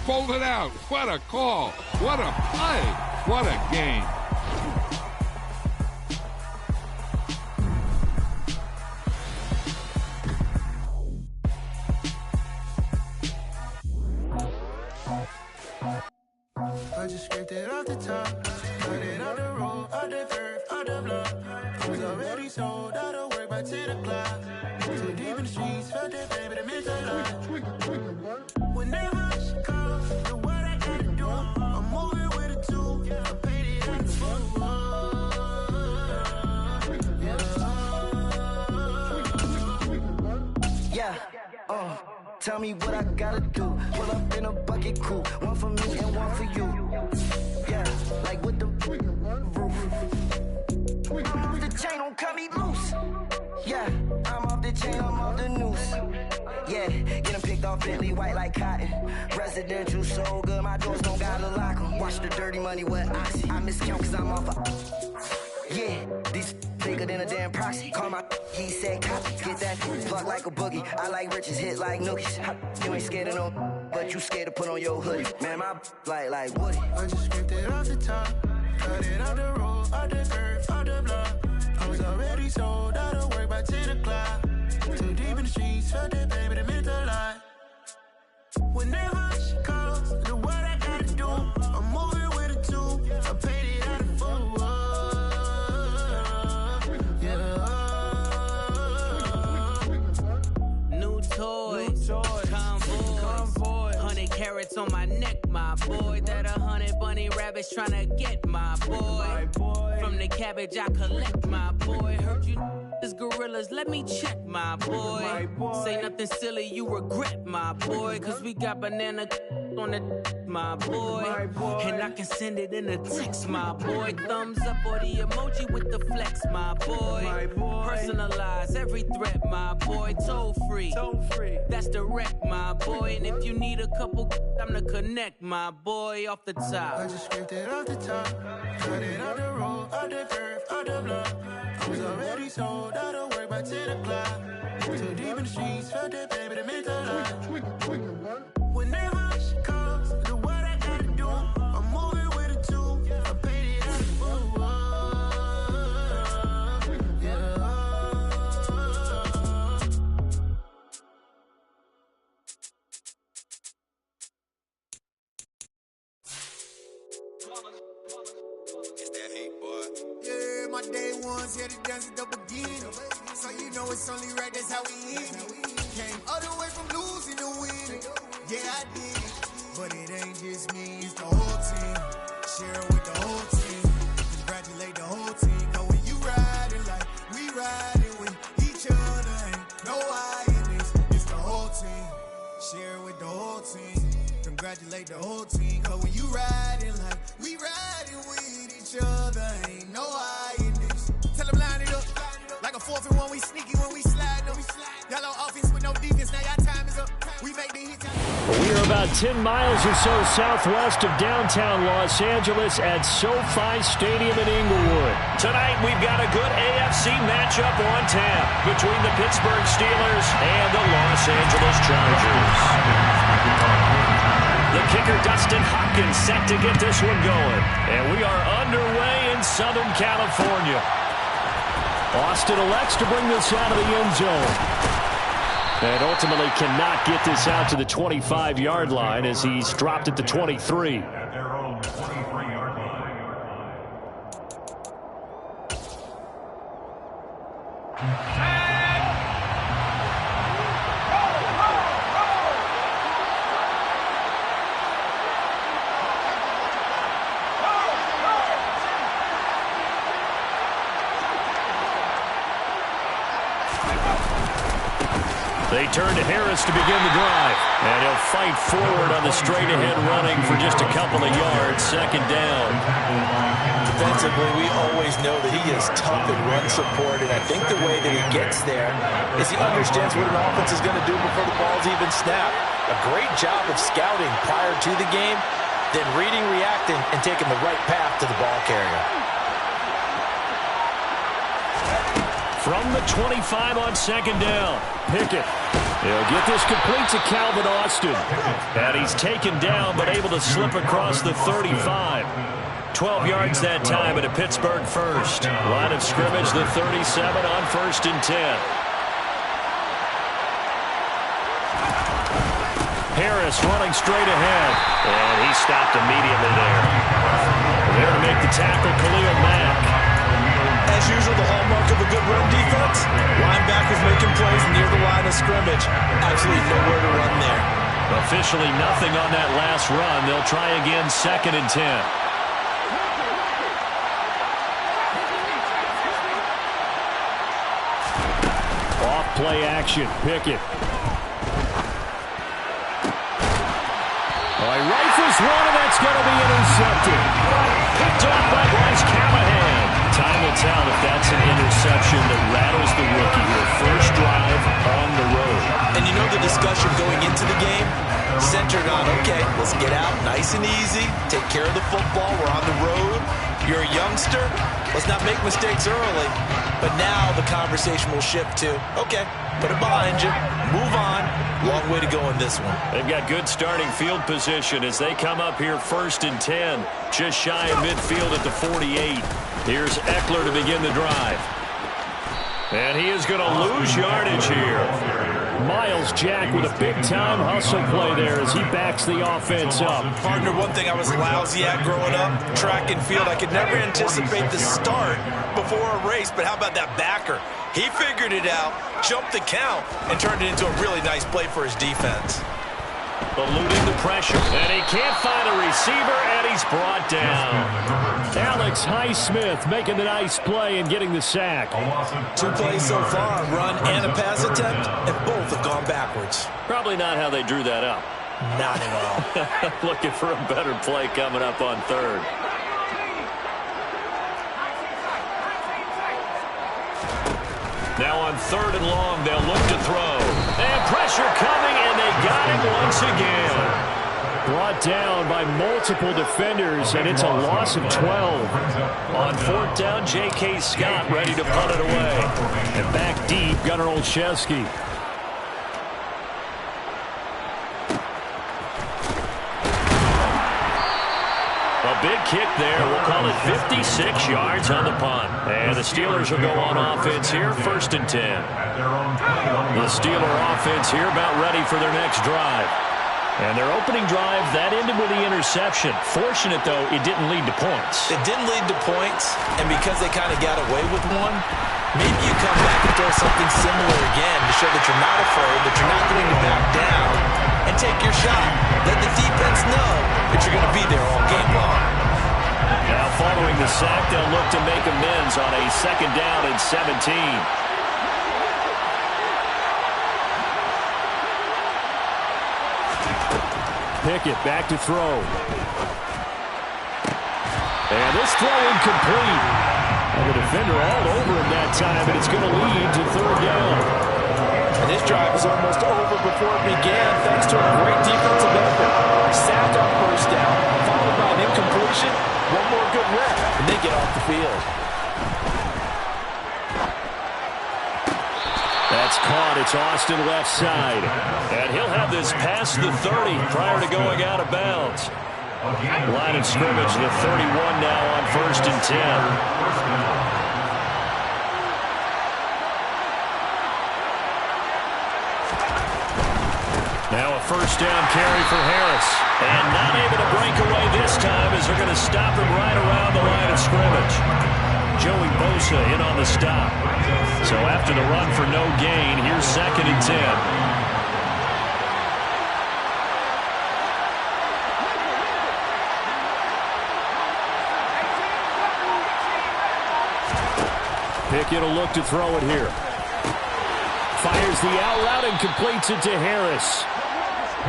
pulled it out. What a call. What a play. What a game. I just scraped it off the top, cut it off the road, off the curve, off the block. I was already sold out of work by 10 o'clock. Too deep in the streets, felt that pain, but it meant a lot. Whenever she calls, know what I gotta do. I'm moving with a two, I paid it out the full. Yeah, tell me what I gotta do. Pull up in a bucket crew, one for me and one for you. Yeah, like with the roof. I'm off the chain, don't cut me loose. Yeah, I'm off the chain, I'm off the noose. Yeah, get 'em picked off Bentley, white like cotton. Residential so good, my doors don't gotta lock 'em. Watch the dirty money with oxy. I miscount cause I'm off yeah, these bigger than a damn proxy. Call my he said copy. Get that fuck like a boogie. I like riches, hit like nookies. You ain't scared of no, but you scared to put on your hoodie. Man, my like Woody. I just scraped it off the top, cut it off the road, off the curve, off the block. I was already sold out of work by 10 o'clock. Too deep in the streets, felt that pain, but it meant a lot. Whenever she calls, know what I gotta do. I'm moving with a two, I paid it out of full. Toys, convoy, 100 carats on my neck, my boy. That 100 bunny rabbits tryna get my boy. From the cabbage I collect, my boy. Heard you is gorillas, let me check, my boy. Say nothing silly, you regret, my boy. Cause we got banana on the my boy. And I can send it in a text, my boy. Thumbs up or the emoji with the flex, my boy. Personalize every threat, my boy. Toll free. That's direct, my boy. And if you need a couple, I'm the connect, my boy. Off the top. I just scraped it off the top, cut it off the road, off the curve, off the block. I was already sold out of work by 10 o'clock. Too deep in the streets, felt that pain, but it meant a lot. Whenever she calls, know what I gotta do. I'm moving with a two, I paid it out of full. Yeah, my day ones here to dance at the beginning. So you know it's only right, that's how we end it. Came all the way from losing to winning. Yeah, I did it. But it ain't just me, it's the whole team. Share it with the whole team. Congratulate the whole team. Cause when you riding like we riding with each other, ain't no I in this. It's the whole team. Share it with the whole team. Congratulate the whole team. Cause when you riding like we riding with each other, ain't no I in this. Tell them line it up. Like a 4th and 1, we sneaky when we slide them. Y'all on offense with no defense, now y'all time is up. We make the hits. We are about 10 miles or so southwest of downtown Los Angeles at SoFi Stadium in Inglewood. Tonight, we've got a good AFC matchup on tap between the Pittsburgh Steelers and the Los Angeles Chargers. The kicker, Dustin Hopkins, set to get this one going. And we are underway in Southern California. Austin elects to bring this out of the end zone. And ultimately cannot get this out to the 25-yard line as he's dropped at the 23. At their own 23-yard line. They turn to Harris to begin the drive. And he'll fight forward on the straight-ahead running for just a couple of yards. Second down. Defensively, we always know that he is tough in run support, and I think the way that he gets there is he understands what an offense is going to do before the ball's even snapped. A great job of scouting prior to the game, then reading, reacting, and taking the right path to the ball carrier. From the 25 on second down. Pickett. He'll get this complete to Calvin Austin. And he's taken down but able to slip across the 35. 12 yards that time at a Pittsburgh first. Line of scrimmage, the 37 on 1st and 10. Harris running straight ahead. And he stopped immediately there. There to make the tackle, Khalil Mack. As usual, the hallmark of a good run defense, linebackers making plays near the line of scrimmage. Absolutely nowhere to run there. Officially nothing on that last run. They'll try again 2nd and 10. Off play action. Pickett. He rifles one, and that's going to be intercepted. Picked off by Bryce Callahan. Time will tell if that's an interception that rattles the rookie here. First drive on the road. And you know the discussion going into the game? Centered on, okay, let's get out nice and easy, take care of the football, we're on the road. You're a youngster, let's not make mistakes early. But now the conversation will shift to, okay, put it behind you, move on. Long way to go in this one. They've got good starting field position as they come up here 1st and 10. Just shy of midfield at the 48. Here's Eckler to begin the drive. And he is going to lose yardage here. Miles Jack with a big-time hustle play there as he backs the offense up. Partner, one thing I was lousy at growing up, track and field, I could never anticipate the start before a race, but how about that backer? He figured it out, jumped the count, and turned it into a really nice play for his defense. Eluding the pressure, and he can't find a receiver, and he's brought down. Alex Highsmith making the nice play and getting the sack. 2 plays so far, a run and a pass attempt, and both have gone backwards. Probably not how they drew that up. Not at all. Looking for a better play coming up on 3rd. Now on 3rd and long, they'll look to throw. And pressure coming, and they got him once again. Brought down by multiple defenders, and it's a loss of 12. On 4th down, J.K. Scott ready to punt it away. And back deep, Gunnar Olszewski. A big kick there. We'll call it 56 yards on the punt. And the Steelers will go on offense here, 1st and 10. The Steeler offense here about ready for their next drive. And their opening drive, that ended with the interception. Fortunate, though, it didn't lead to points. It didn't lead to points, and because they kind of got away with one, maybe you come back and throw something similar again to show that you're not afraid, that you're not going to back down, and take your shot. Let the defense know that you're going to be there all game long. Now following the sack, they'll look to make amends on a 2nd down and 17. Pickett back to throw. And this throw incomplete. And the defender all over him that time, and it's going to lead to 3rd down. And this drive was almost over before it began thanks to a great defensive effort. Sack on 1st down, followed by an incompletion. One more good rep, and they get off the field. That's caught. It's Austin left side. And he'll have this past the 30 prior to going out of bounds. Line of scrimmage, the 31 now on 1st and 10. Now a 1st down carry for Harris. And not able to break away this time as they're going to stop him right around the line of scrimmage. Joey Bosa in on the stop. So after the run for no gain, here's 2nd and 10. Pickett will look to throw it here. Fires the out route and completes it to Harris.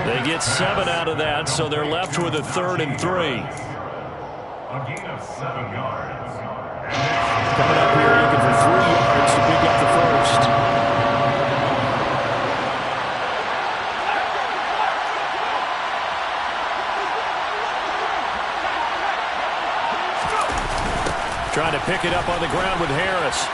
They get 7 out of that, so they're left with a 3rd and 3. A gain of 7 yards. Coming up here looking for 3 yards to pick up the first. Trying to pick it up on the ground with Harris.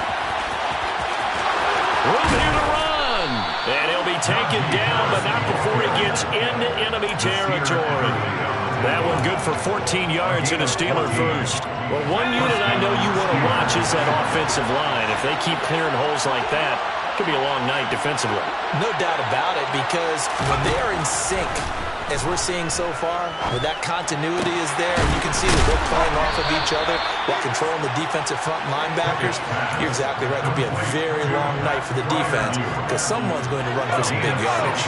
Room here to run. And he'll be taken down, but not before he gets into enemy territory. That one good for 14 yards and a Steeler first. Well, one unit I know you want to watch is that offensive line. If they keep clearing holes like that, it could be a long night defensively. No doubt about it, because when they're in sync, as we're seeing so far, where that continuity is there, and you can see that they're playing off of each other while controlling the defensive front linebackers, you're exactly right. It could be a very long night for the defense because someone's going to run for some big yardage.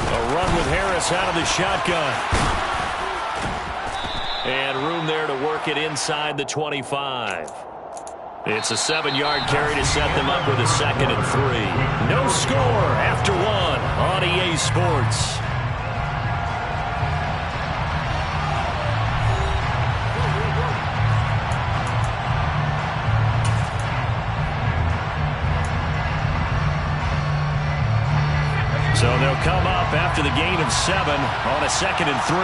A run with Harris out of the shotgun. And room there to work it inside the 25. It's a 7-yard carry to set them up with a 2nd and 3. No score after 1 on EA Sports. So they'll come up after the gain of 7 on a 2nd and 3.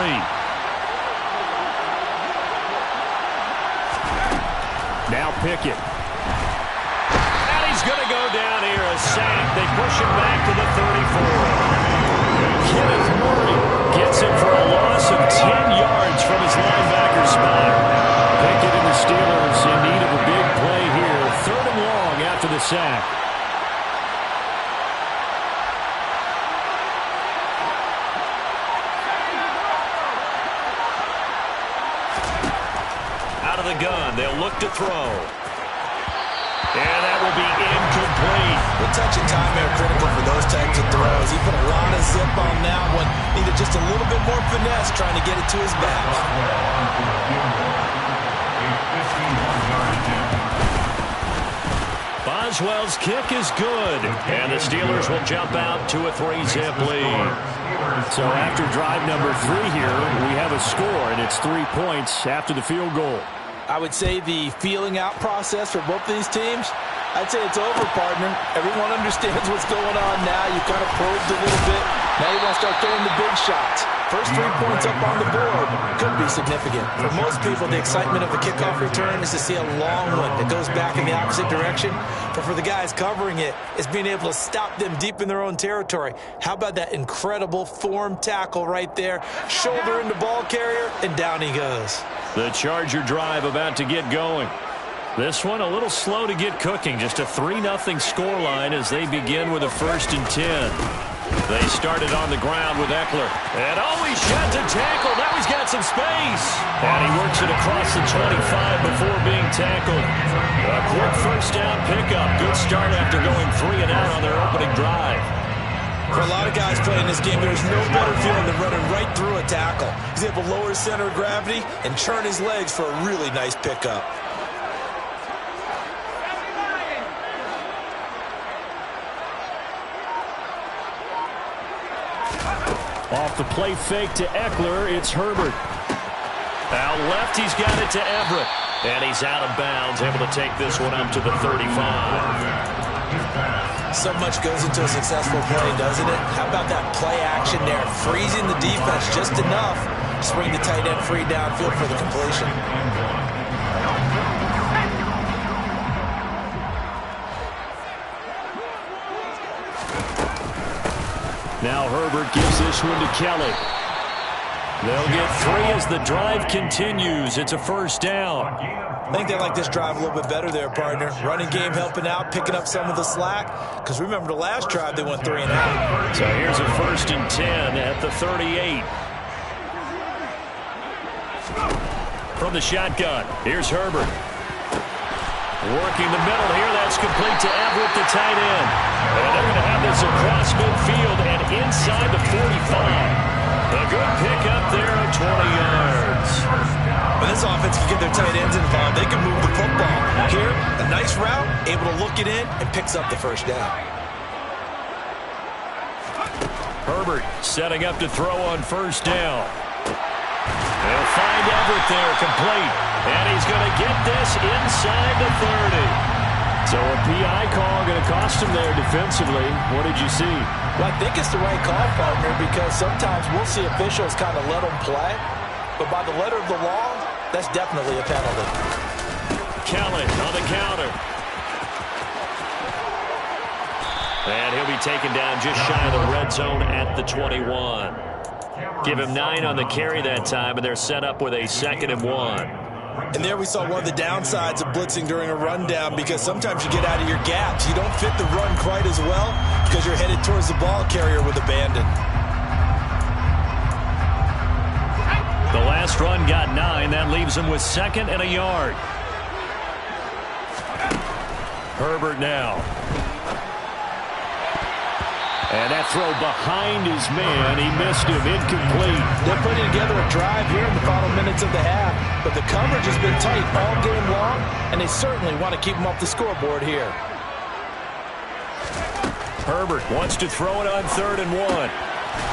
Now Pickett. And he's going to go down here, a sack. They push him back to the 34. Kenneth Murray gets him for a loss of 10 yards from his linebacker spot. Pickett and the Steelers in need of a big play here. 3rd and long after the sack. The gun. They'll look to throw. And that will be incomplete. The touch and time are critical for those types of throws. He put a lot of zip on that one. Needed just a little bit more finesse trying to get it to his back. Boswell's kick is good. And the Steelers will jump out to a 3-zip lead. So after drive number 3 here, we have a score, and it's 3 points after the field goal. I would say the feeling out process for both of these teams, I'd say it's over, partner. Everyone understands what's going on now. You kind of probed a little bit. Now you want to start throwing the big shots. First 3 points up on the board could be significant. For most people, the excitement of a kickoff return is to see a long one that goes back in the opposite direction. But for the guys covering it, it's being able to stop them deep in their own territory. How about that incredible form tackle right there? Shoulder into ball carrier, and down he goes. The Charger drive about to get going. This one a little slow to get cooking. Just a 3-0 scoreline as they begin with a 1st and 10. They started on the ground with Eckler. And he shot to tackle. Now he's got some space. And he works it across the 25 before being tackled. A quick 1st down pickup. Good start after going 3 and out on their opening drive. For a lot of guys playing this game, there's no better feeling than running right through a tackle. He's able to lower his center of gravity and churn his legs for a really nice pickup. Off the play fake to Eckler, it's Herbert. Out left, he's got it to Everett. And he's out of bounds, able to take this one up to the 35. So much goes into a successful play, doesn't it? How about that play action there? Freezing the defense just enough to bring the tight end free downfield for the completion. Now Herbert gives this one to Kelly. They'll get 3 as the drive continues. It's a 1st down. I think they like this drive a little bit better there, partner. Running game helping out, picking up some of the slack. Because remember, the last drive they went 3 and out. So here's a 1st and 10 at the 38. From the shotgun, here's Herbert. Working the middle here, that's complete to Everett, the tight end. And they're going to have this across midfield and inside the 45. A good pickup there at 20 yards. When this offense can get their tight ends involved, they can move the football. Here, a nice route, able to look it in, and picks up the 1st down. Herbert setting up to throw on 1st down. They'll find Everett there, complete. And he's going to get this inside the 30. So a PI call going to cost him there defensively. What did you see? Well, I think it's the right call, partner, because sometimes we'll see officials kind of let them play. But by the letter of the law, that's definitely a penalty. Kelly on the counter. And he'll be taken down just shy of the red zone at the 21. Give him 9 on the carry that time, and they're set up with a 2nd and 1. And there we saw one of the downsides of blitzing during a rundown, because sometimes you get out of your gaps. You don't fit the run quite as well because you're headed towards the ball carrier with abandon. The last run got 9. That leaves him with 2nd and a yard. Herbert now. And that throw behind his man. He missed him. Incomplete. They're putting together a drive here in the final minutes of the half, but the coverage has been tight all game long, and they certainly want to keep them off the scoreboard here. Herbert wants to throw it on 3rd and 1.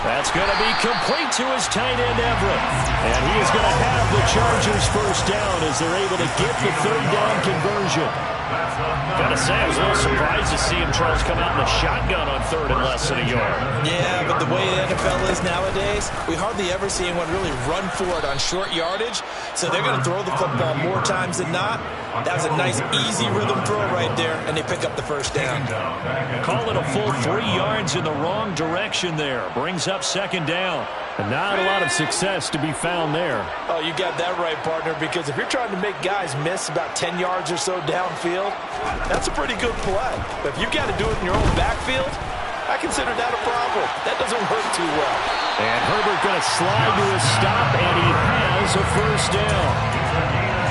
That's going to be complete to his tight end, Everett. And he is going to have the Chargers first down as they're able to get the 3rd down conversion. Gotta say, I was a little surprised to see him try to come out in the shotgun on 3rd and less than a yard. Yeah, but the way the NFL is nowadays, we hardly ever see anyone really run for it on short yardage. So they're going to throw the football more times than not. That was a nice, easy rhythm throw right there, and they pick up the first down. Call it a full 3 yards in the wrong direction there. Brings up 2nd down. And not a lot of success to be found there. Oh, you got that right, partner, because if you're trying to make guys miss about 10 yards or so downfield, that's a pretty good play. But if you've got to do it in your own backfield, I consider that a problem. That doesn't work too well. And Herbert going to slide to a stop, and he has a first down.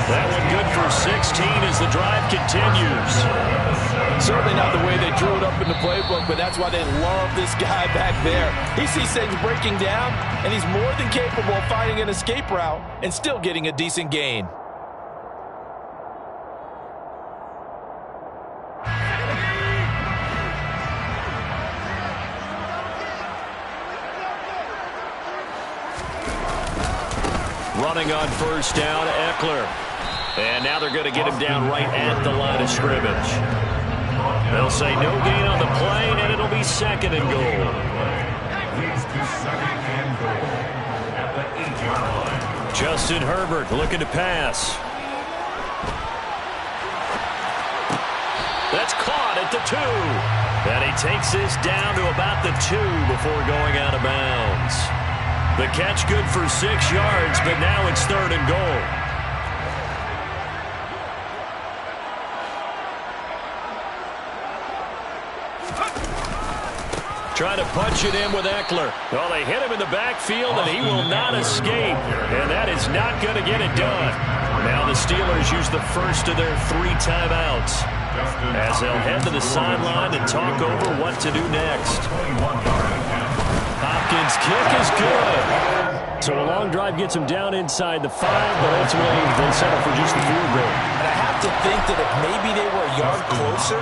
That one good for 16 as the drive continues. Certainly not the way they drew it up in the playbook, but that's why they love this guy back there. He sees things breaking down, and he's more than capable of finding an escape route and still getting a decent gain. Running on first down, Eckler. And now they're going to get him down right at the line of scrimmage. They'll say no gain on the play, and it'll be 2nd and goal. Leads to 2nd and goal at the 8-yard line. Justin Herbert looking to pass. That's caught at the 2. And he takes this down to about the 2 before going out of bounds. The catch good for 6 yards, but now it's 3rd and goal. Trying to punch it in with Eckler. Well, they hit him in the backfield, and he will not escape. And that is not going to get it done. Now the Steelers use the first of their 3 timeouts as they'll head to the sideline and talk over what to do next. Hopkins' kick is good. So a long drive gets him down inside the 5, but ultimately they settle for just the field goal. And I have to think that if maybe they were a yard closer,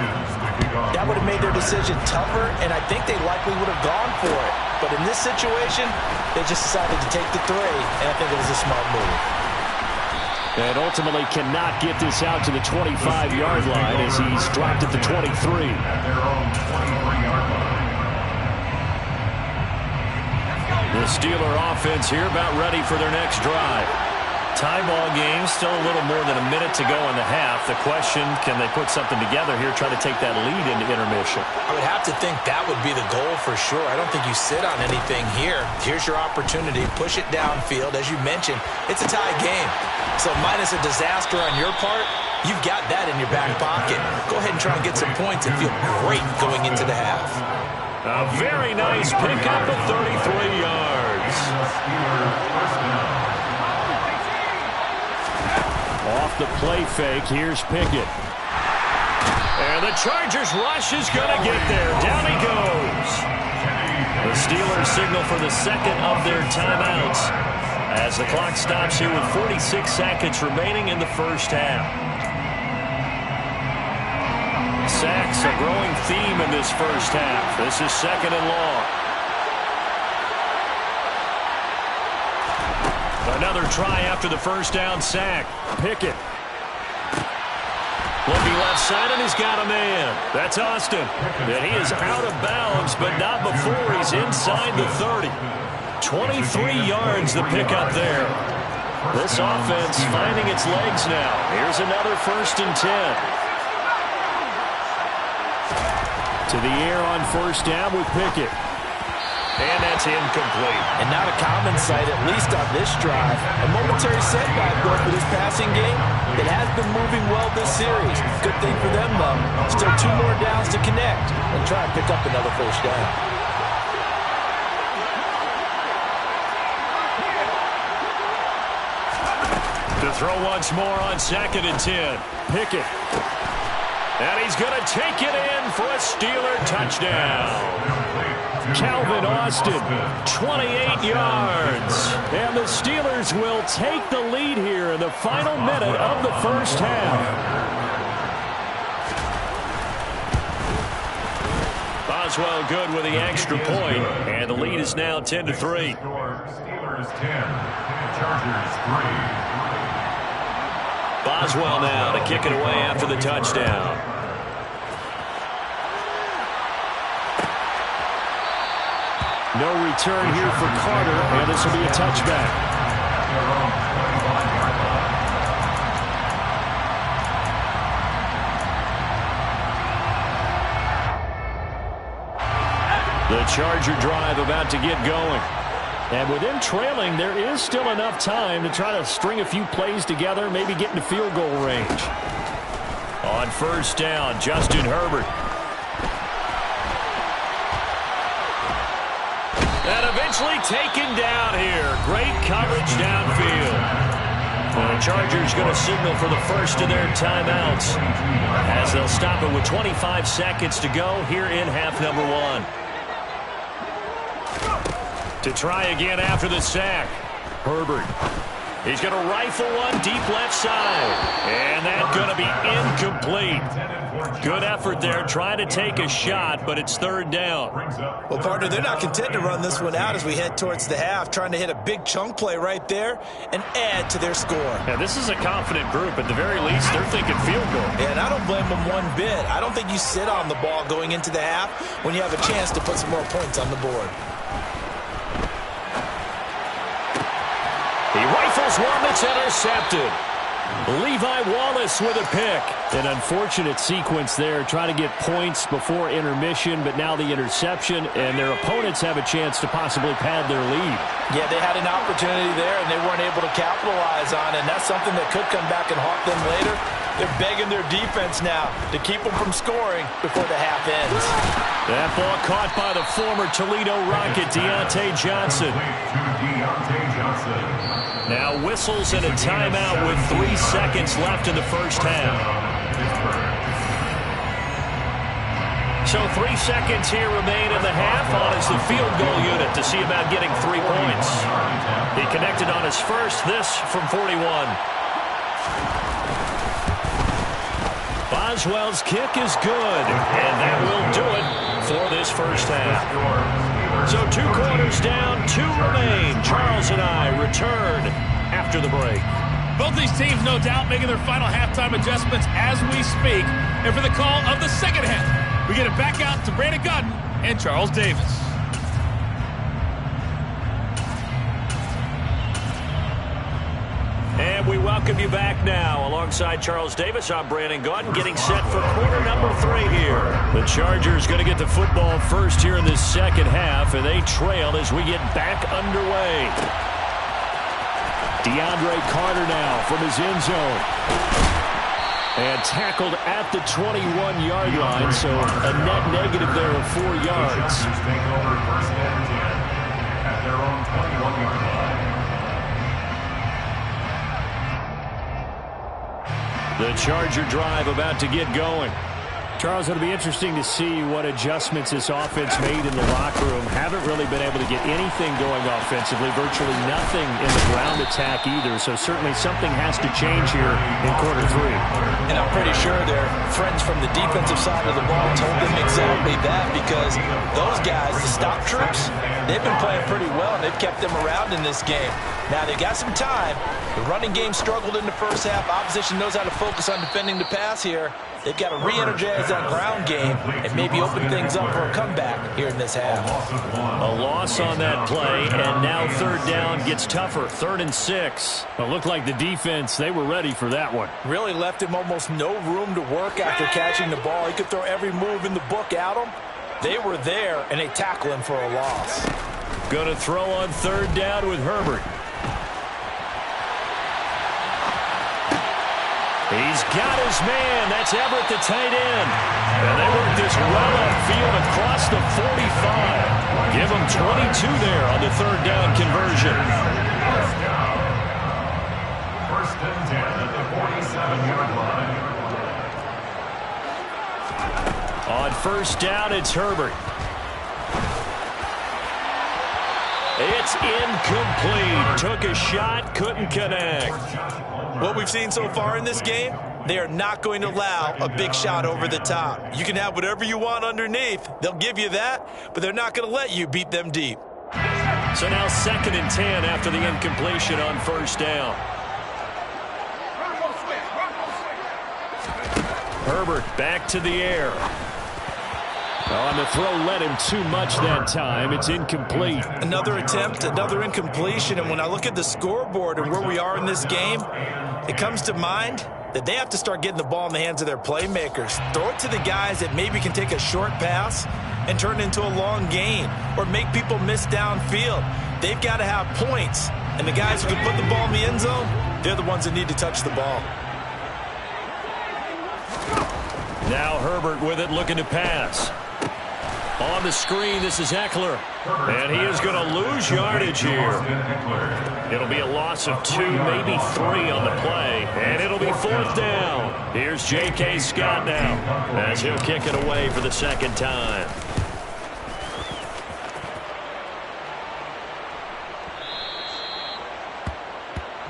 that would have made their decision tougher, and I think they likely would have gone for it. But in this situation, they just decided to take the 3, and I think it was a smart move. And ultimately cannot get this out to the 25-yard line as he's dropped at the 23. The Steeler offense here about ready for their next drive. Tie ball game, still a little more than a minute to go in the half. The question, can they put something together here, try to take that lead into intermission? I would have to think that would be the goal for sure. I don't think you sit on anything here. Here's your opportunity. Push it downfield. As you mentioned, it's a tie game. So minus a disaster on your part, you've got that in your back pocket. Go ahead and try and get some points and feel great going into the half. A very nice pickup of 33 yards. Off the play fake, here's Pickett. And the Chargers rush is going to get there. Down he goes. The Steelers signal for the 2nd of their timeouts as the clock stops here with 46 seconds remaining in the first half. Sacks a growing theme in this first half. This is 2nd and long. Another try after the first down sack. Pickett. Looking left side, and he's got a man. That's Austin. And he is out of bounds, but not before he's inside the 30. 23 yards the pickup there. This offense finding its legs now. Here's another 1st and 10. To the air on 1st down with Pickett. And that's incomplete. And not a common sight, at least on this drive. A momentary setback, though, for this passing game. It has been moving well this series. Good thing for them, though. Still 2 more downs to connect and try and pick up another 1st down. To throw once more on 2nd and 10. Pickett. And he's going to take it in for a Steeler touchdown. Calvin Austin, 28 yards. And the Steelers will take the lead here in the final minute of the 1st half. Boswell good with the extra point, and the lead is now 10-3. Steelers 10, Chargers 3. Boswell now to kick it away after the touchdown. No return here for Carter, and this will be a touchback. The Charger drive about to get going. And with them trailing, there is still enough time to try to string a few plays together, maybe get into field goal range. On 1st down, Justin Herbert. And eventually taken down here. Great coverage downfield. And the Chargers going to signal for the first of their timeouts as they'll stop it with 25 seconds to go here in half number 1. To try again after the sack. Herbert. He's going to rifle one deep left side. And that's going to be incomplete. Good effort there trying to take a shot, but it's 3rd down. Well, partner, they're not content to run this one out as we head towards the half, trying to hit a big chunk play right there and add to their score. Yeah, this is a confident group. At the very least, they're thinking field goal. Yeah, and I don't blame them one bit. I don't think you sit on the ball going into the half when you have a chance to put some more points on the board. He rifles one that's intercepted. Levi Wallace with a pick. An unfortunate sequence there, trying to get points before intermission, but now the interception, and their opponents have a chance to possibly pad their lead. Yeah, they had an opportunity there, and they weren't able to capitalize on it, and that's something that could come back and haunt them later. They're begging their defense now to keep them from scoring before the half ends. That ball caught by the former Toledo Rocket, Deontay Johnson. Now whistles and a timeout with 3 seconds left in the 1st half. So 3 seconds here remain in the half. On is the field goal unit to see about getting 3 points. He connected on his first, this from 41. Boswell's kick is good, and that will do it for this 1st half. So 2 quarters down, 2 remain. Charles and I return after the break. Both these teams, no doubt, making their final halftime adjustments as we speak. And for the call of the 2nd half, we get it back out to Brandon Gaudin and Charles Davis. And we welcome you back now. Alongside Charles Davis, I'm Brandon Gaudin, getting set for quarter number 3 here. The Chargers going to get the football first here in this 2nd half, and they trail as we get back underway. DeAndre Carter now from his end zone. And tackled at the 21-yard line, so a net negative there of 4 yards. Take over 1st and 10 at their own 21-yard line. The Charger drive about to get going. Charles, it'll be interesting to see what adjustments this offense made in the locker room. Haven't really been able to get anything going offensively, virtually nothing in the ground attack either, so certainly something has to change here in quarter 3. And I'm pretty sure their friends from the defensive side of the ball told them exactly that, because those guys, the stop troops, they've been playing pretty well, and they've kept them around in this game. Now, they got some time. The running game struggled in the 1st half. Opposition knows how to focus on defending the pass here. They've got to re-energize that ground game and maybe open things up for a comeback here in this half. A loss loss on that play, and now third down gets tougher. 3rd and 6. It looked like the defense, they were ready for that one. Really left him almost no room to work after catching the ball. He could throw every move in the book at him. They were there, and they tackle him for a loss. Going to throw on 3rd down with Herbert. He's got his man. That's Everett, the tight end. And they work this well upfield across the 45. Give him 22 there on the 3rd down conversion. First and 10 at the 47-yard line. On 1st down, it's Herbert. It's incomplete. Took a shot, couldn't connect. What we've seen so far in this game, they are not going to allow a big shot over the top. You can have whatever you want underneath. They'll give you that, but they're not going to let you beat them deep. So now 2nd and 10 after the incompletion on 1st down. Herbert back to the air. On the throw led him too much that time. It's incomplete. Another attempt, another incompletion, and when I look at the scoreboard and where we are in this game, it comes to mind that they have to start getting the ball in the hands of their playmakers. Throw it to the guys that maybe can take a short pass and turn it into a long gain or make people miss downfield. They've got to have points, and the guys who can put the ball in the end zone, they're the ones that need to touch the ball. Now Herbert with it, looking to pass. On the screen, this is Eckler. And he is going to lose yardage here. It'll be a loss of 2, maybe 3 on the play. And it'll be 4th down. Here's J.K. Scott now as he'll kick it away for the 2nd time.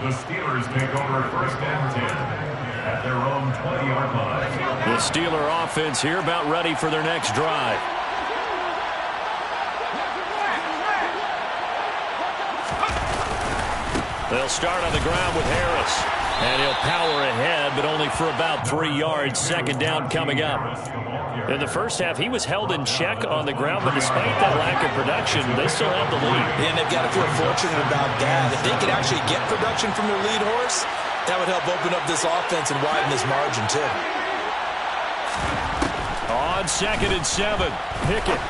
The Steelers take over 1st and 10 at their own 20-yard line. The Steeler offense here about ready for their next drive. They'll start on the ground with Harris. And he'll power ahead, but only for about 3 yards. 2nd down coming up. In the first half, he was held in check on the ground, but despite that lack of production, they still have the lead. And they've got to feel fortunate about that. If they could actually get production from their lead horse, that would help open up this offense and widen this margin, too. On 2nd and 7, Pickett.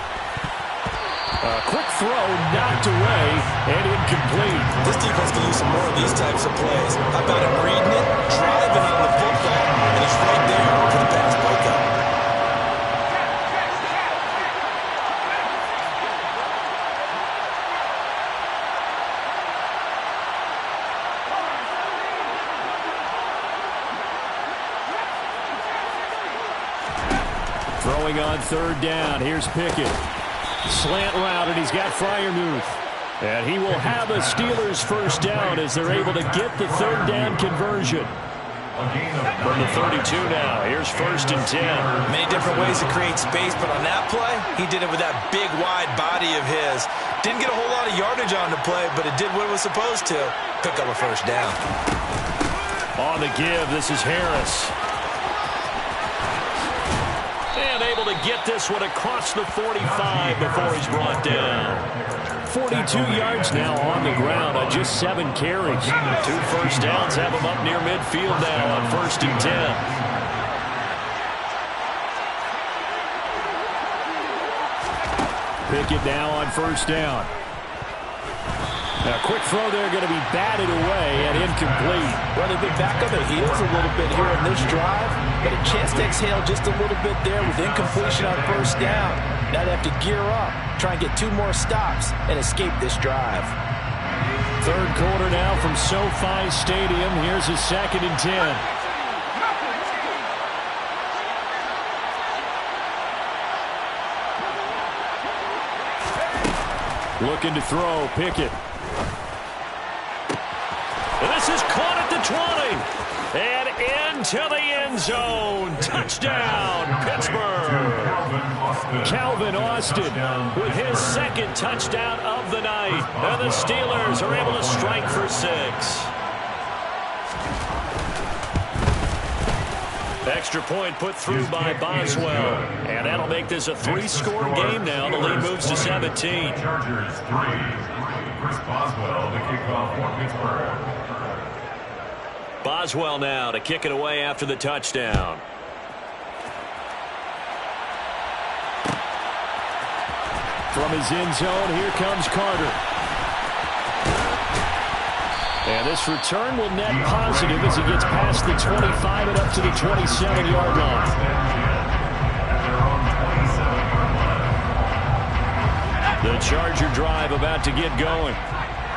A quick throw, knocked away, and incomplete. This defense can use some more of these types of plays. How about him reading it, driving on the football, and he's right there for the pass breakup. Throwing on 3rd down, here's Pickett. Slant route, and he's got Freiermuth. And he will have a Steelers 1st down as they're able to get the 3rd down conversion. From the 32 now, here's 1st and 10. Many different ways to create space, but on that play, he did it with that big, wide body of his. Didn't get a whole lot of yardage on the play, but it did what it was supposed to. Pick up a 1st down. On the give, this is Harris. And able to get this one across the 45 before he's brought down. 42 yards now on the ground on just 7 carries. 2 first downs have him up near midfield now on 1st and 10. Pickett now on 1st down. A quick throw there going to be batted away and incomplete. Well, they've been back on their heels a little bit here in this drive, but a chance to exhale just a little bit there with incompletion on 1st down. Now they have to gear up, try and get 2 more stops, and escape this drive. 3rd quarter now from SoFi Stadium. Here's his 2nd and 10. Looking to throw, Pickett. This is caught at the 20. And into the end zone. Touchdown, Pittsburgh. Calvin Austin with his 2nd touchdown of the night. And the Steelers are able to strike for 6. Extra point put through by Boswell. And that'll make this a 3-score game now. The lead moves to 17. Chargers 3. Chris Boswell, the kickoff for Pittsburgh. Boswell now to kick it away after the touchdown. From his end zone, here comes Carter. And this return will net positive as he gets past the 25 and up to the 27-yard line. The Charger drive about to get going.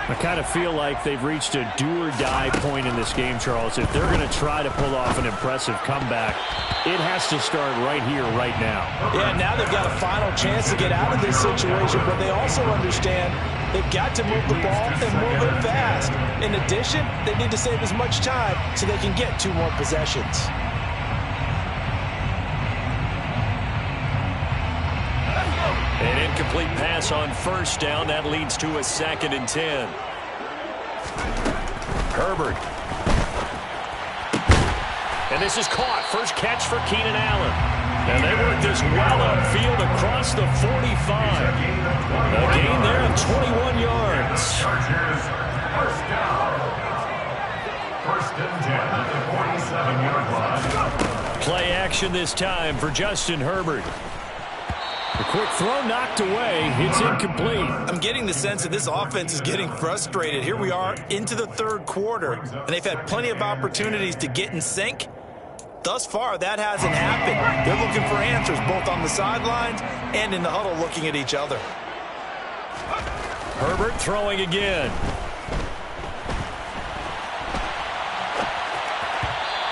I kind of feel like they've reached a do-or-die point in this game, Charles. If they're going to try to pull off an impressive comeback, it has to start right here, right now. Yeah, now they've got a final chance to get out of this situation, but they also understand they've got to move the ball and move it fast. In addition, they need to save as much time so they can get 2 more possessions. An incomplete pass on first down. That leads to a 2nd and 10. Herbert. And this is caught. First catch for Keenan Allen. And they work this well upfield across the 45. A gain there of 21 yards. Chargers, first down. First and 10 at the 47-yard line. Play action this time for Justin Herbert. A quick throw knocked away. It's incomplete. I'm getting the sense that this offense is getting frustrated. Here we are into the 3rd quarter, and they've had plenty of opportunities to get in sync. Thus far, that hasn't happened. They're looking for answers both on the sidelines and in the huddle looking at each other. Herbert throwing again.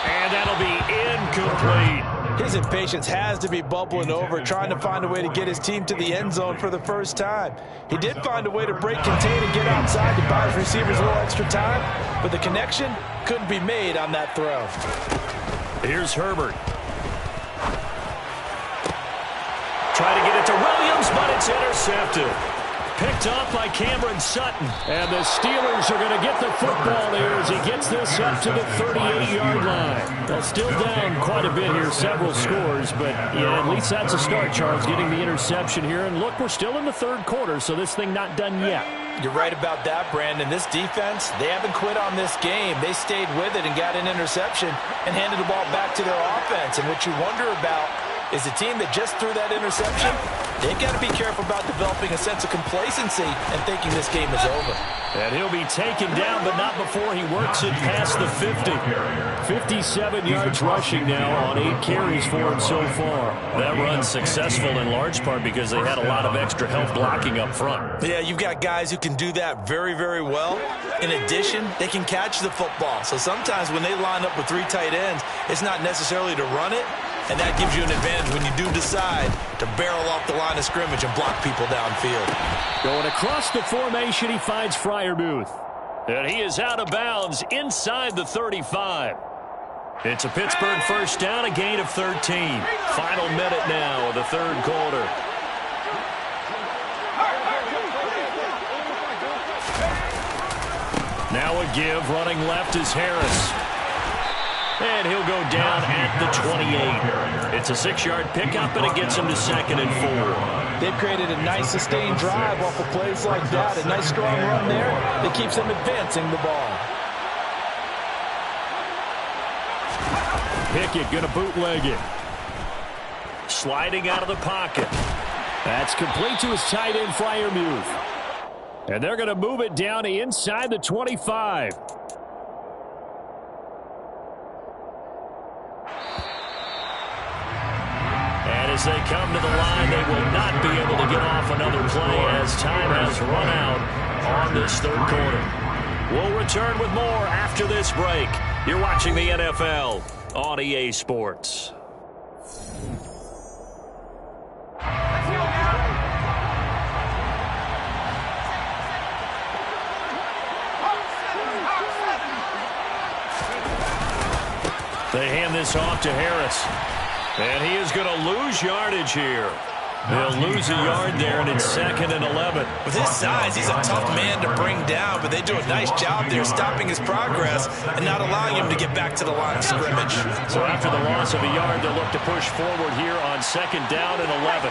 And that'll be incomplete. His impatience has to be bubbling over, trying to find a way to get his team to the end zone for the first time. He did find a way to break, contain, and get outside to buy his receivers a little extra time, but the connection couldn't be made on that throw. Here's Herbert. Try to get it to Williams, but it's intercepted. Picked off by Cameron Sutton. And the Steelers are going to get the football here as he gets this up to the 38-yard line. Well, still down quite a bit here, several scores, but yeah, at least that's a start, Charles, getting the interception here. And look, we're still in the 3rd quarter, so this thing not done yet. You're right about that, Brandon. This defense, they haven't quit on this game. They stayed with it and got an interception and handed the ball back to their offense. And what you wonder about is the team that just threw that interception, they've got to be careful about developing a sense of complacency and thinking this game is over. And he'll be taken down, but not before he works it past the 50. 57 yards rushing now on 8 carries for him so far. That run's successful in large part because they had a lot of extra help blocking up front. Yeah, you've got guys who can do that very, very well. In addition, they can catch the football. So sometimes when they line up with 3 tight ends, it's not necessarily to run it, and that gives you an advantage when you do decide to barrel off the line of scrimmage and block people downfield. Going across the formation, he finds Freiermuth. And he is out of bounds inside the 35. It's a Pittsburgh first down, a gain of 13. Final minute now of the 3rd quarter. Now a give, running left is Harris. And he'll go down at the 28. It's a 6-yard pickup, and it gets him to 2nd and 4. They've created a nice sustained drive off of plays like that. A nice strong run there that keeps them advancing the ball. Pickett going to bootleg it. Sliding out of the pocket. That's complete to his tight end, Freiermuth. And they're going to move it down inside the 25. And as they come to the line, they will not be able to get off another play as time has run out on this 3rd quarter. We'll return with more after this break. You're watching the NFL on EA Sports. They hand this off to Harris. And he is going to lose yardage here. They'll lose a yard there, and it's 2nd and 11. With his size, he's a tough man to bring down, but they do a nice job there stopping his progress and not allowing him to get back to the line of scrimmage. So after the loss of a yard, they'll look to push forward here on 2nd down and 11.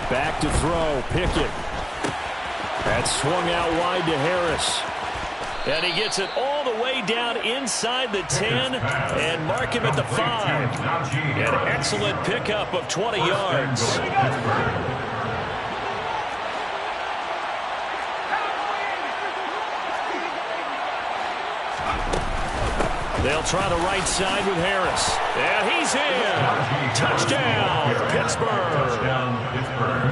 Back to throw, Pickett. That's swung out wide to Harris. And he gets it all the way down inside the 10 and mark him at the 5. An excellent pickup of 20 yards. They'll try the right side with Harris. And he's in. Touchdown, Pittsburgh.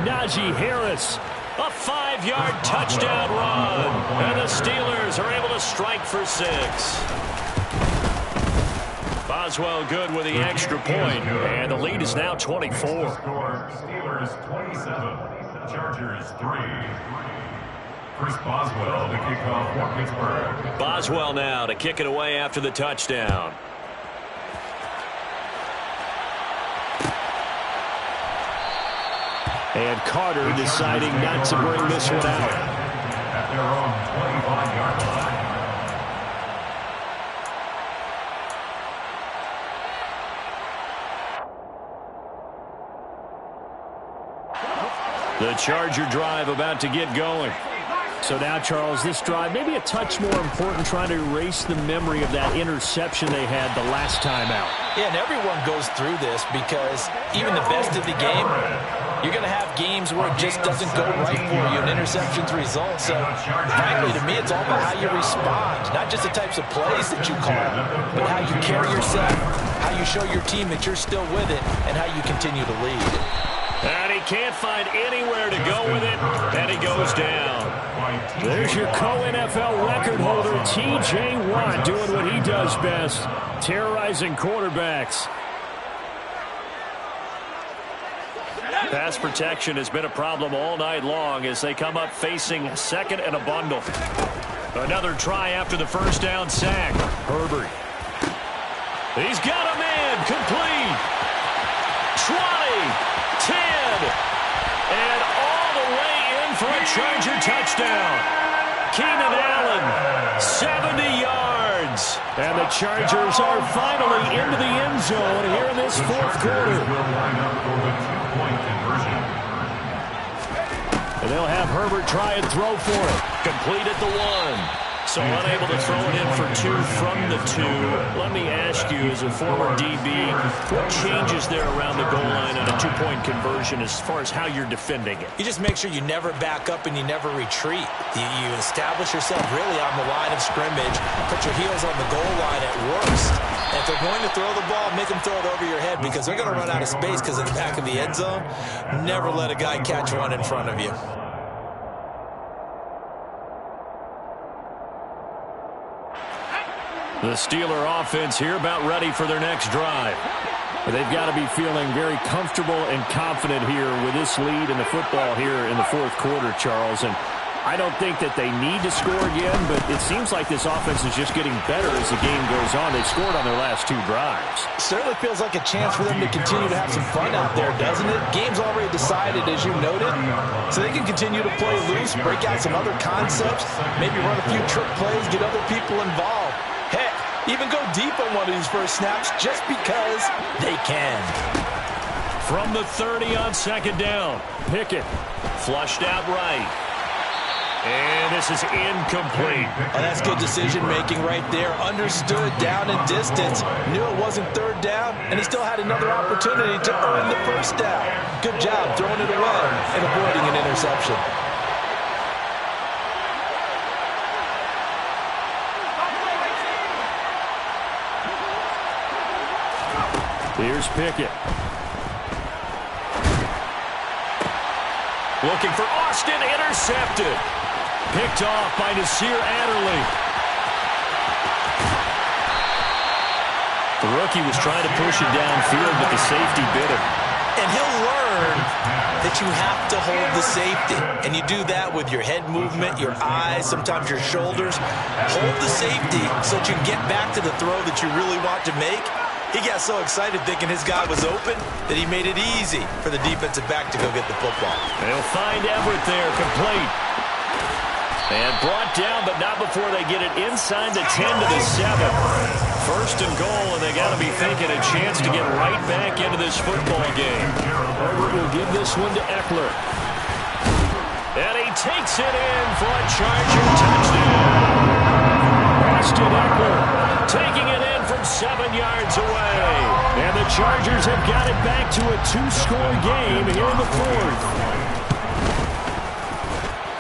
Najee Harris. A 5-yard touchdown run. And the Steelers are able to strike for 6. Boswell good with the extra point. And the lead is now 24. Steelers 27, Chargers 3. Chris Boswell, the kickoff for Pittsburgh. Boswell now to kick it away after the touchdown. And Carter deciding not to bring this one out. At their own 25-yard line. The Charger drive about to get going. So now, Charles, this drive maybe a touch more important, trying to erase the memory of that interception they had the last time out. Yeah, and everyone goes through this because even the best of the game, you're going to have games where it just doesn't go right for you, and interceptions result. So, frankly, to me, it's all about how you respond, not just the types of plays that you call, but how you carry yourself, how you show your team that you're still with it, and how you continue to lead. And he can't find anywhere to go with it, and he goes down. There's your co-NFL record holder, T.J. Watt, doing what he does best, terrorizing quarterbacks. Pass protection has been a problem all night long as they come up facing 2nd and a bundle. Another try after the first down sack. Herbert. He's got a man complete. 20. 10, and all the way in for a Charger touchdown. Keenan Allen, 70 yards. And the Chargers are finally into the end zone here in this 4th quarter. And they'll have Herbert try and throw for it. Complete at the 1. So unable to throw it in for 2 from the 2. Let me ask you, as a former DB, what changes there around the goal line on a 2-point conversion as far as how you're defending it? You just make sure you never back up and you never retreat. You establish yourself really on the line of scrimmage, put your heels on the goal line at worst. And if they're going to throw the ball, make them throw it over your head because they're going to run out of space because in the back of the end zone, never let a guy catch one in front of you. The Steeler offense here about ready for their next drive. They've got to be feeling very comfortable and confident here with this lead in the football here in the 4th quarter, Charles. And I don't think that they need to score again, but it seems like this offense is just getting better as the game goes on. They've scored on their last 2 drives. Certainly feels like a chance for them to continue to have some fun out there, doesn't it? Game's already decided, as you noted, so they can continue to play loose, break out some other concepts, maybe run a few trick plays, get other people involved. Heck, even go deep on one of these first snaps just because they can. From the 30 on 2nd down, Pickett flushed out right. And this is incomplete. Oh, that's good decision-making right there. Understood down and distance. Knew it wasn't 3rd down, and he still had another opportunity to earn the 1st down. Good job throwing it away and avoiding an interception. Here's Pickett. Looking for Austin, intercepted. Picked off by Nasir Adderley. The rookie was trying to push it downfield, but the safety bit him. And he'll learn that but you have to hold the safety. And you do that with your head movement, your eyes, sometimes your shoulders. Hold the safety so that you can get back to the throw that you really want to make. He got so excited thinking his guy was open that he made it easy for the defensive back to go get the football. They'll find Everett there, complete. And brought down, but not before they get it inside the 10 to the 7. First and goal, and they got to be thinking a chance to get right back into this football game. Everett will give this one to Eckler. And he takes it in for a Charger touchdown. Austin Eckler taking it in from 7 yards away. And the Chargers have got it back to a 2-score game here in the fourth.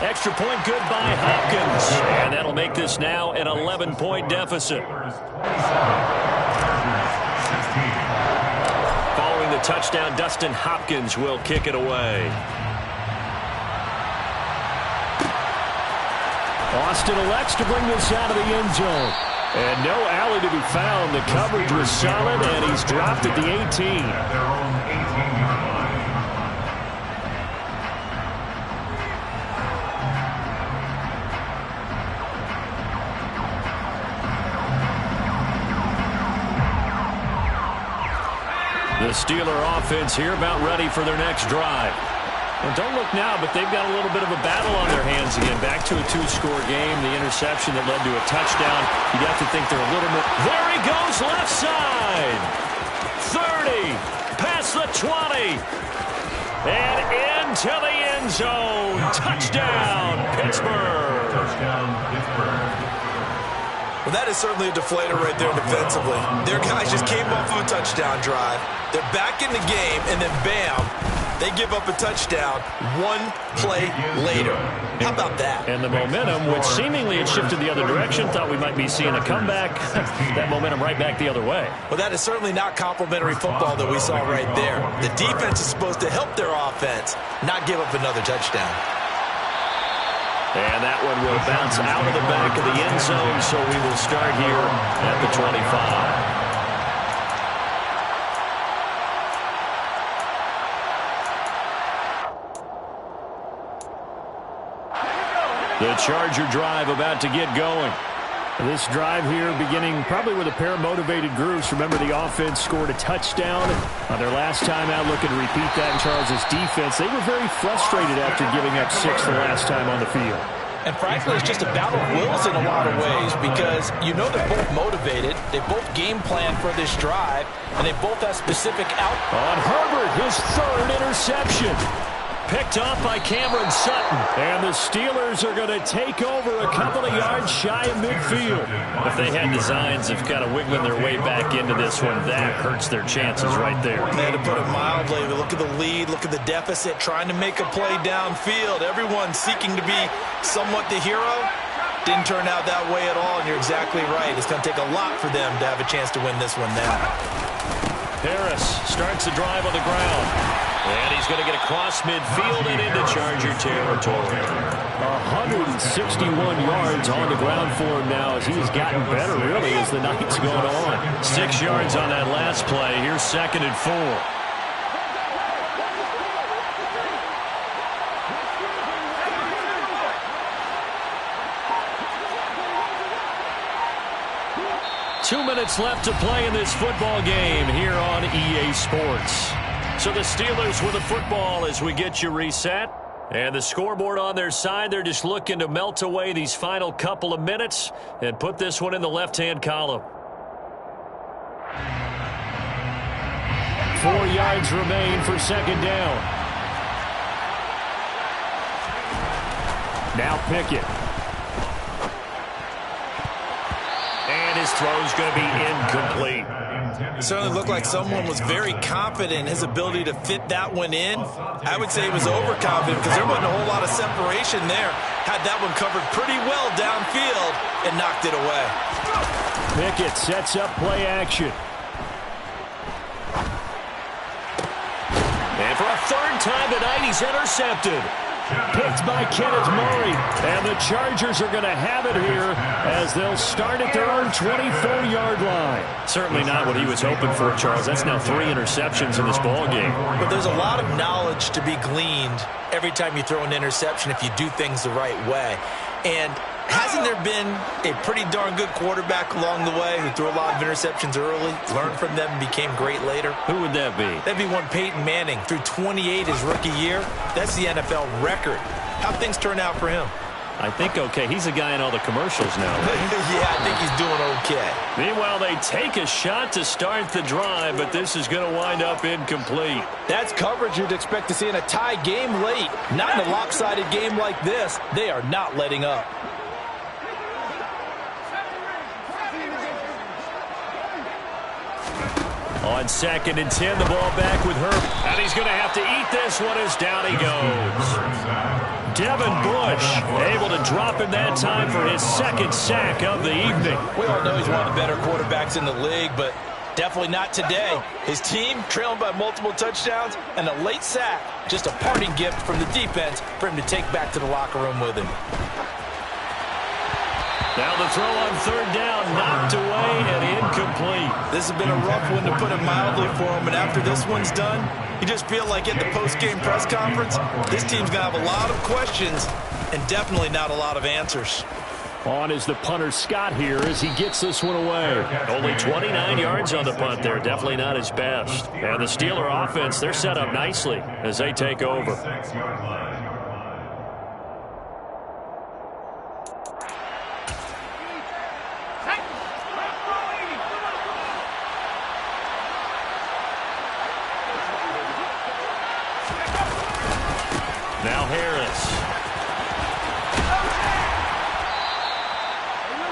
Extra point good by Hopkins. And that'll make this now an 11-point deficit. Following the touchdown, Dustin Hopkins will kick it away. Austin elects to bring this out of the end zone. And no alley to be found. The coverage was solid, and he's dropped at the 18. The Steeler offense here about ready for their next drive. Well, don't look now, but they've got a little bit of a battle on their hands again. Back to a 2-score game. The interception that led to a touchdown. You'd have to think they're a little more. There he goes, left side. 30, past the 20. And into the end zone. Touchdown, Pittsburgh. Touchdown, Pittsburgh. Well, that is certainly a deflator right there defensively. Their guys just came off of a touchdown drive. They're back in the game, and then bam, they give up a touchdown one play later. How about that? And the momentum, which seemingly had shifted the other direction, thought we might be seeing a comeback. That momentum right back the other way. Well, that is certainly not complimentary football that we saw right there. The defense is supposed to help their offense, not give up another touchdown. And that one will bounce out of the back of the end zone, so we will start here at the 25. The Charger drive about to get going. This drive here beginning probably with a pair of motivated groups. Remember, the offense scored a touchdown on their last time out, looking to repeat that in Charles' defense. They were very frustrated after giving up 6 the last time on the field. And frankly, it's just a battle of wills in a lot of ways because you know they're both motivated. They both game plan for this drive, and they both have specific out. On Herbert, his 3rd interception. Picked off by Cameron Sutton. And the Steelers are going to take over a couple of yards shy of midfield. If they had designs of kind of wiggling their way back into this one, that hurts their chances right there. They had to put it mildly. Look at the lead, look at the deficit, trying to make a play downfield. Everyone seeking to be somewhat the hero. Didn't turn out that way at all, and you're exactly right. It's going to take a lot for them to have a chance to win this one now. Harris starts the drive on the ground. And he's going to get across midfield and into Charger territory. 161 yards on the ground for him now as he's gotten better, really, as the night's going on. 6 yards on that last play. Here's 2nd and 4. Two minutes left to play in this football game here on EA Sports. So the Steelers with the football as we get you reset. And the scoreboard on their side, they're just looking to melt away these final couple of minutes and put this one in the left-hand column. 4 yards remain for 2nd down. Now Pickett. And his throw's going to be incomplete. It certainly looked like someone was very confident in his ability to fit that one in. I would say he was overconfident because there wasn't a whole lot of separation there. Had that one covered pretty well downfield and knocked it away. Pickett sets up play action. And for a 3rd time tonight, he's intercepted. Picked by Kenneth Murray. And the Chargers are going to have it here as they'll start at their own 24-yard line. Certainly not what he was hoping for, Charles. That's now 3 interceptions in this ball game. But there's a lot of knowledge to be gleaned every time you throw an interception if you do things the right way. And hasn't there been a pretty darn good quarterback along the way who threw a lot of interceptions early, learned from them, and became great later? Who would that be? That'd be one Peyton Manning. Threw 28 his rookie year. That's the NFL record. How'd things turn out for him? I think okay. He's a guy in all the commercials now. Yeah, I think he's doing okay. Meanwhile, they take a shot to start the drive, but this is going to wind up incomplete. That's coverage you'd expect to see in a tie game late. Not in a lopsided game like this. They are not letting up. On 2nd and 10, the ball back with Herb. And he's going to have to eat this one as down he goes. Devin Bush able to drop in that time for his 2nd sack of the evening. We all know he's one of the better quarterbacks in the league, but definitely not today. His team trailing by multiple touchdowns and a late sack. Just a parting gift from the defense for him to take back to the locker room with him. Now the throw on 3rd down, knocked away and incomplete. This has been a rough one to put it mildly for him, and after this one's done, you just feel like at the post-game press conference, this team's going to have a lot of questions and definitely not a lot of answers. On is the punter Scott here as he gets this one away. Only 29 yards on the punt there. Definitely not his best. And the Steeler offense, they're set up nicely as they take over. Now Harris.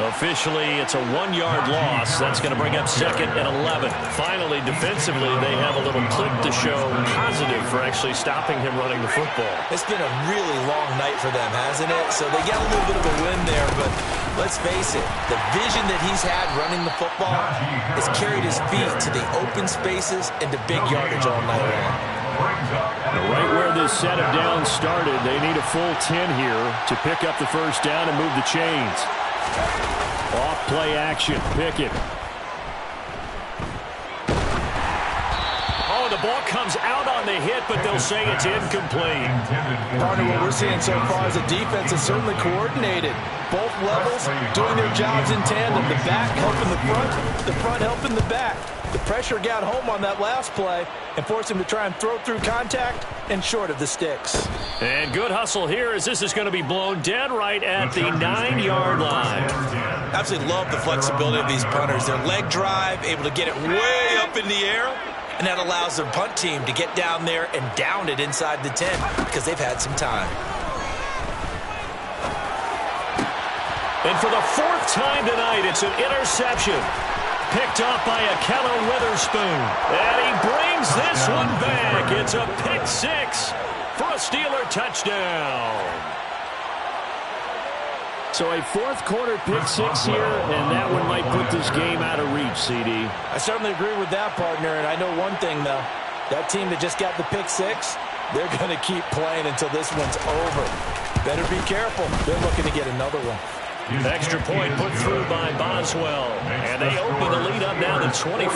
Officially, it's a 1-yard loss. That's going to bring up 2nd and 11. Finally, defensively, they have a little clip to show positive for actually stopping him running the football. It's been a really long night for them, hasn't it? So they got a little bit of a win there, but let's face it, the vision that he's had running the football has carried his feet to the open spaces and to big yardage all night long. Right where this set of downs started, they need a full 10 here to pick up the 1st down and move the chains. Off play action, Pickett. Oh, the ball comes out on the hit, but they'll say it's incomplete. Partner, what we're seeing so far is the defense is certainly coordinated. Both levels doing their jobs in tandem. The back helping the front helping the back. The pressure got home on that last play and forced him to try and throw through contact and short of the sticks. And good hustle here as this is going to be blown dead right at the 9-yard line. Absolutely love the flexibility of these punters. Their leg drive, able to get it way up in the air, and that allows their punt team to get down there and down it inside the 10 because they've had some time. And for the 4th time tonight, it's an interception. Picked off by Akello Witherspoon. And he brings this one back. It's a pick 6 for a Steeler touchdown. So a 4th quarter pick 6 here, and that one might put this game out of reach, CD. I certainly agree with that, partner, and I know one thing, though. That team that just got the pick 6, they're going to keep playing until this one's over. Better be careful. They're looking to get another one. Extra point put through by Boswell. And they open the lead up now to 25.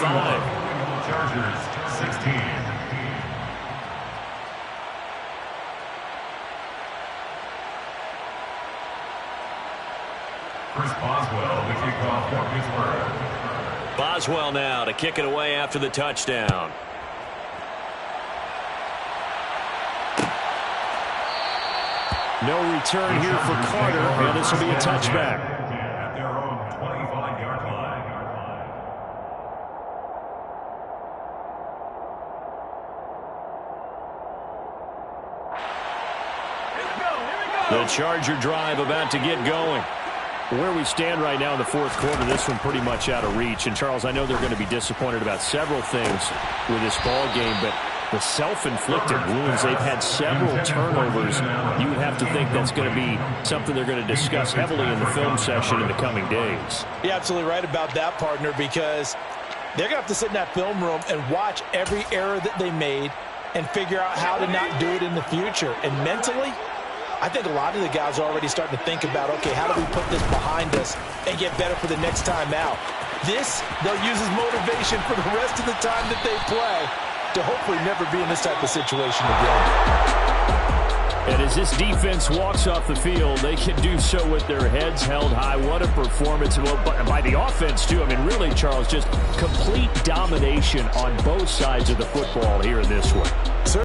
Chargers 16. Chris Boswell, the kickoff for Pittsburgh. Boswell now to kick it away after the touchdown. No return here for Carter, and this will be a touchback. At their own 25-yard line. The Charger drive about to get going. Where we stand right now in the 4th quarter, this one pretty much out of reach. And, Charles, I know they're going to be disappointed about several things with this ball game, but the self-inflicted wounds, they've had several turnovers. You would have to think that's going to be something they're going to discuss heavily in the film session in the coming days. You're absolutely right about that, partner, because they're going to have to sit in that film room and watch every error that they made and figure out how to not do it in the future. And mentally, I think a lot of the guys are already starting to think about, okay, how do we put this behind us and get better for the next time out? This, they'll use as motivation for the rest of the time that they play to hopefully never be in this type of situation again. And as this defense walks off the field, they can do so with their heads held high. What a performance by the offense, too. I mean, really, Charles, just complete domination on both sides of the football here in this one.